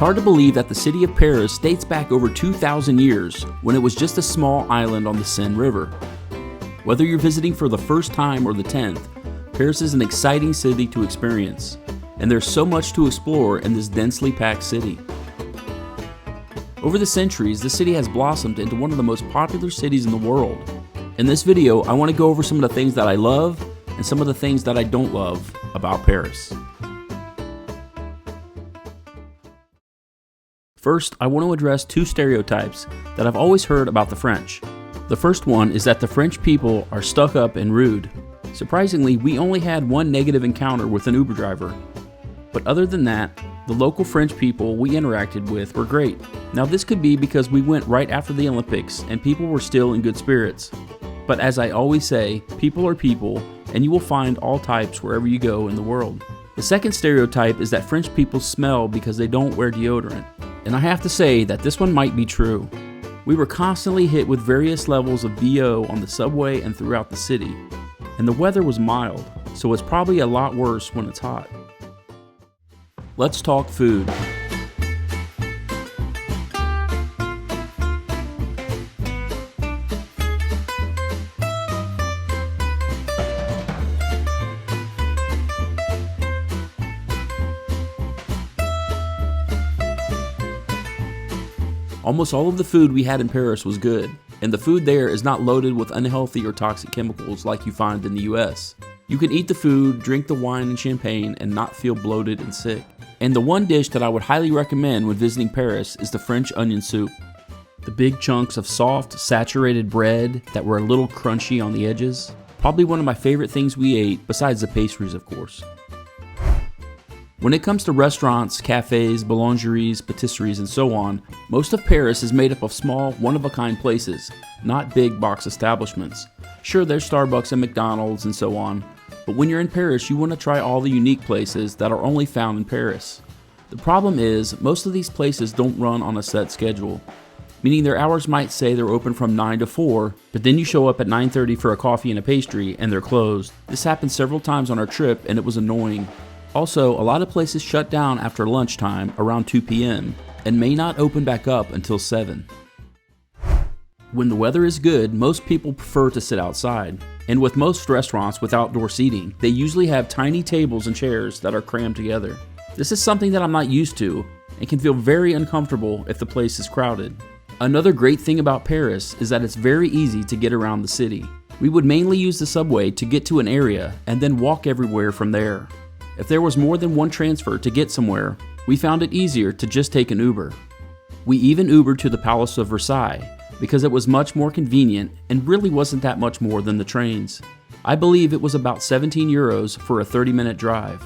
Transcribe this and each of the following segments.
hard to believe that the city of Paris dates back over 2,000 years when it was just a small island on the Seine River. Whether you're visiting for the first time or the 10th, Paris is an exciting city to experience, and there's so much to explore in this densely packed city. Over the centuries, the city has blossomed into one of the most popular cities in the world. In this video, I want to go over some of the things that I love and some of the things that I don't love about Paris. First, I want to address two stereotypes that I've always heard about the French. The first one is that the French people are stuck up and rude. Surprisingly, we only had one negative encounter with an Uber driver. But other than that, the local French people we interacted with were great. Now this could be because we went right after the Olympics and people were still in good spirits. But as I always say, people are people, and you will find all types wherever you go in the world. The second stereotype is that French people smell because they don't wear deodorant. And I have to say that this one might be true. We were constantly hit with various levels of BO on the subway and throughout the city. And the weather was mild, so it's probably a lot worse when it's hot. Let's talk food. Almost all of the food we had in Paris was good, and the food there is not loaded with unhealthy or toxic chemicals like you find in the US. You can eat the food, drink the wine and champagne, and not feel bloated and sick. And the one dish that I would highly recommend when visiting Paris is the French onion soup. The big chunks of soft, saturated bread that were a little crunchy on the edges. Probably one of my favorite things we ate, besides the pastries, of course. When it comes to restaurants, cafes, boulangeries, patisseries, and so on, most of Paris is made up of small, one-of-a-kind places, not big box establishments. Sure, there's Starbucks and McDonald's and so on, but when you're in Paris, you want to try all the unique places that are only found in Paris. The problem is, most of these places don't run on a set schedule, meaning their hours might say they're open from 9 to 4, but then you show up at 9:30 for a coffee and a pastry, and they're closed. This happened several times on our trip, and it was annoying. Also, a lot of places shut down after lunchtime around 2 p.m. and may not open back up until 7. When the weather is good, most people prefer to sit outside. And with most restaurants with outdoor seating, they usually have tiny tables and chairs that are crammed together. This is something that I'm not used to and can feel very uncomfortable if the place is crowded. Another great thing about Paris is that it's very easy to get around the city. We would mainly use the subway to get to an area and then walk everywhere from there. If there was more than one transfer to get somewhere, we found it easier to just take an Uber. We even Ubered to the Palace of Versailles because it was much more convenient and really wasn't that much more than the trains. I believe it was about 17 euros for a 30-minute drive,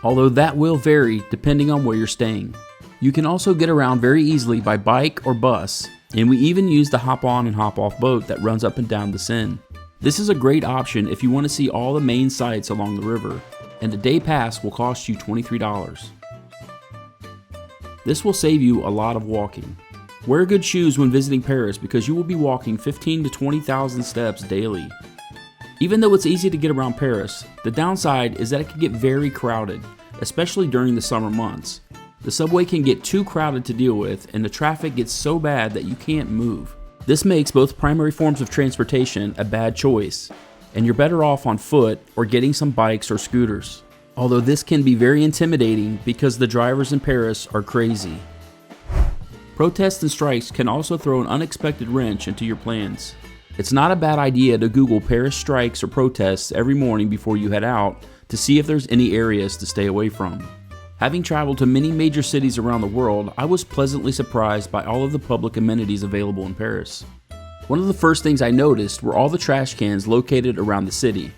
although that will vary depending on where you're staying. You can also get around very easily by bike or bus, and we even use the hop-on and hop-off boat that runs up and down the Seine. This is a great option if you want to see all the main sites along the river, and a day pass will cost you $23. This will save you a lot of walking. Wear good shoes when visiting Paris because you will be walking 15 to 20,000 steps daily. Even though it's easy to get around Paris, the downside is that it can get very crowded, especially during the summer months. The subway can get too crowded to deal with, and the traffic gets so bad that you can't move. This makes both primary forms of transportation a bad choice, and you're better off on foot or getting some bikes or scooters. Although this can be very intimidating because the drivers in Paris are crazy. Protests and strikes can also throw an unexpected wrench into your plans. It's not a bad idea to Google Paris strikes or protests every morning before you head out to see if there's any areas to stay away from. Having traveled to many major cities around the world, I was pleasantly surprised by all of the public amenities available in Paris. One of the first things I noticed were all the trash cans located around the city.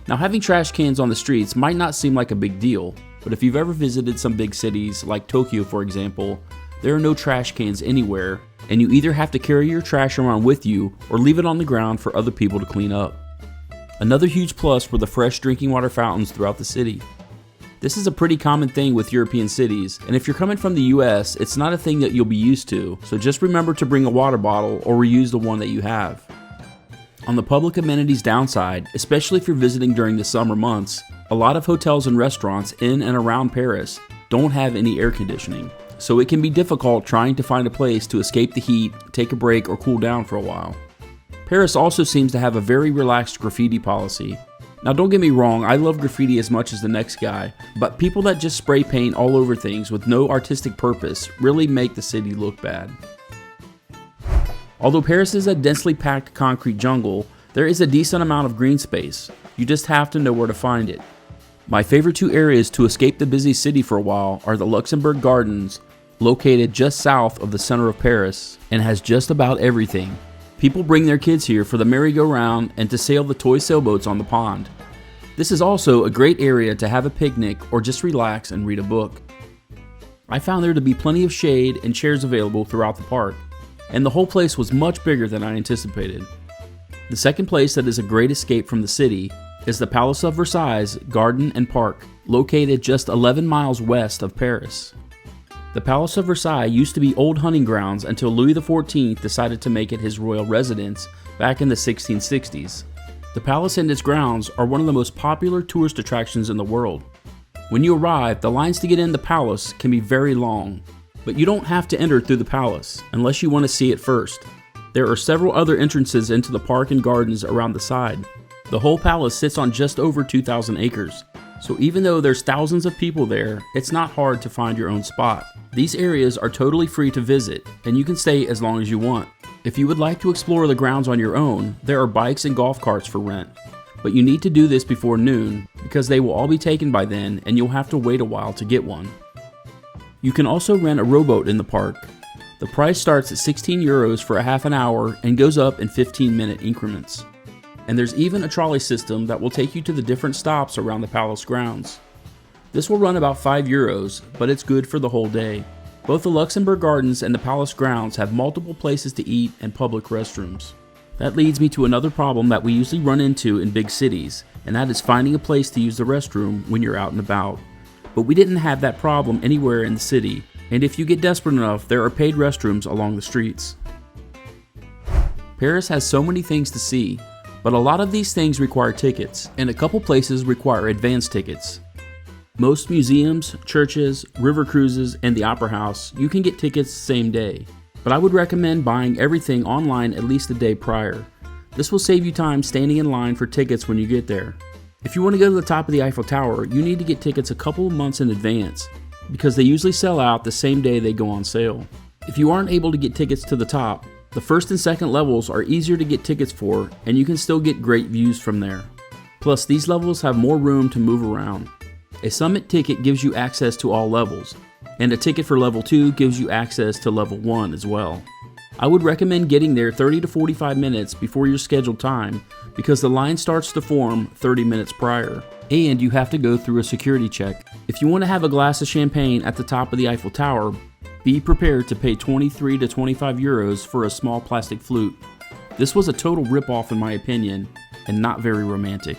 Now, having trash cans on the streets might not seem like a big deal, but if you've ever visited some big cities, like Tokyo for example, there are no trash cans anywhere, and you either have to carry your trash around with you or leave it on the ground for other people to clean up. Another huge plus were the fresh drinking water fountains throughout the city. This is a pretty common thing with European cities, and if you're coming from the US, it's not a thing that you'll be used to, so just remember to bring a water bottle or reuse the one that you have. On the public amenities downside, especially if you're visiting during the summer months, a lot of hotels and restaurants in and around Paris don't have any air conditioning, so it can be difficult trying to find a place to escape the heat, take a break, or cool down for a while. Paris also seems to have a very relaxed graffiti policy. Now don't get me wrong, I love graffiti as much as the next guy, but people that just spray paint all over things with no artistic purpose really make the city look bad. Although Paris is a densely packed concrete jungle, there is a decent amount of green space. You just have to know where to find it. My favorite two areas to escape the busy city for a while are the Luxembourg Gardens, located just south of the center of Paris, and has just about everything. People bring their kids here for the merry-go-round and to sail the toy sailboats on the pond. This is also a great area to have a picnic or just relax and read a book. I found there to be plenty of shade and chairs available throughout the park, and the whole place was much bigger than I anticipated. The second place that is a great escape from the city is the Palace of Versailles Garden and Park, located just 11 miles west of Paris. The Palace of Versailles used to be old hunting grounds until Louis XIV decided to make it his royal residence back in the 1660s. The palace and its grounds are one of the most popular tourist attractions in the world. When you arrive, the lines to get in the palace can be very long, but you don't have to enter through the palace unless you want to see it first. There are several other entrances into the park and gardens around the side. The whole palace sits on just over 2,000 acres, so even though there's thousands of people there, it's not hard to find your own spot. These areas are totally free to visit, and you can stay as long as you want. If you would like to explore the grounds on your own, there are bikes and golf carts for rent, but you need to do this before noon because they will all be taken by then and you'll have to wait a while to get one. You can also rent a rowboat in the park. The price starts at 16 euros for a half an hour and goes up in 15-minute increments. And there's even a trolley system that will take you to the different stops around the palace grounds. This will run about 5 euros, but it's good for the whole day. Both the Luxembourg Gardens and the palace grounds have multiple places to eat and public restrooms. That leads me to another problem that we usually run into in big cities, and that is finding a place to use the restroom when you're out and about. But we didn't have that problem anywhere in the city, and if you get desperate enough, there are paid restrooms along the streets. Paris has so many things to see, but a lot of these things require tickets, and a couple places require advance tickets. Most museums, churches, river cruises, and the Opera House, you can get tickets the same day, but I would recommend buying everything online at least a day prior. This will save you time standing in line for tickets when you get there. If you want to go to the top of the Eiffel Tower, you need to get tickets a couple of months in advance, because they usually sell out the same day they go on sale. If you aren't able to get tickets to the top, the first and second levels are easier to get tickets for, and you can still get great views from there. Plus, these levels have more room to move around. A summit ticket gives you access to all levels, and a ticket for level 2 gives you access to level 1 as well. I would recommend getting there 30 to 45 minutes before your scheduled time because the line starts to form 30 minutes prior, and you have to go through a security check. If you want to have a glass of champagne at the top of the Eiffel Tower, be prepared to pay 23 to 25 euros for a small plastic flute. This was a total rip-off in my opinion, and not very romantic.